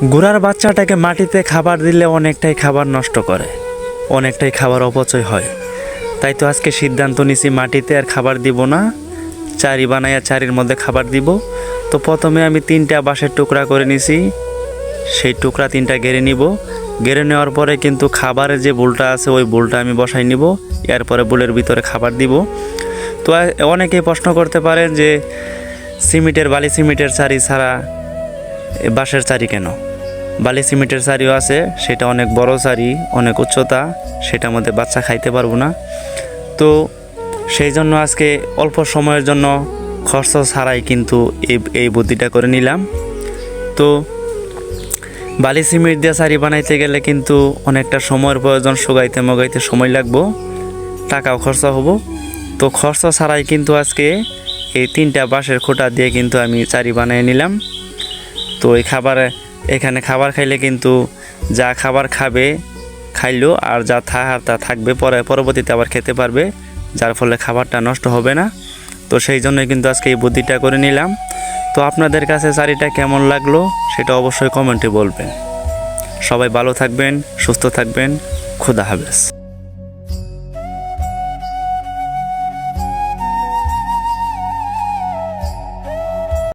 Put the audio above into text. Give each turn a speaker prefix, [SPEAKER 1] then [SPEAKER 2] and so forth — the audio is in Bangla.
[SPEAKER 1] ঘোড়ার বাচ্চাটাকে মাটিতে খাবার দিলে অনেকটাই খাবার নষ্ট করে, অনেকটাই খাবার অপচয় হয়। তাই তো আজকে সিদ্ধান্ত নিছি মাটিতে আর খাবার দিব না, চারি বানাইয়া চারির মধ্যে খাবার দিব। তো প্রথমে আমি 3টা বাঁশের টুকরা করে নিছি, সেই টুকরা 3টা গেড়ে নিব। গেড়ে নেওয়ার পরে কিন্তু খাবারের যে বুলটা আছে ওই বুলটা আমি বসাই নিব, এরপরে বুলের ভিতরে খাবার দিব। তো অনেকেই প্রশ্ন করতে পারেন যে বালি সিমেন্টের চারি ছাড়া বাঁশের চারি কেন? বালি সিমেন্টের চারিও আছে, সেটা অনেক বড় চারি, অনেক উচ্চতা, সেটার মধ্যে বাচ্চা খাইতে পারবো না। তো সেই জন্য আজকে অল্প সময়ের জন্য খরচ ছাড়াই কিন্তু এই বুদ্ধিটা করে নিলাম। তো বালি সিমেন্ট দিয়ে চারি বানাইতে গেলে কিন্তু অনেকটা সময়ের প্রয়োজন, শুকাইতে মগাইতে সময় লাগবো, টাকাও খরচ হবো। তো খরচ ছাড়াই কিন্তু আজকে এই 3টা বাঁশের খোঁটা দিয়ে কিন্তু আমি চারি বানিয়ে নিলাম। তো এখানে খাবার খাইলে কিন্তু যা খাবার খাবে খাইলো, আর যা তা থাকবে পরবর্তীতে আবার খেতে পারবে, যার ফলে খাবারটা নষ্ট হবে না। তো সেই জন্যই কিন্তু আজকে এই বুদ্ধিটা করে নিলাম। তো আপনাদের কাছে চারিটা কেমন লাগলো সেটা অবশ্যই কমেন্টে বলবেন। সবাই ভালো থাকবেন, সুস্থ থাকবেন, খোদা হাফেজ।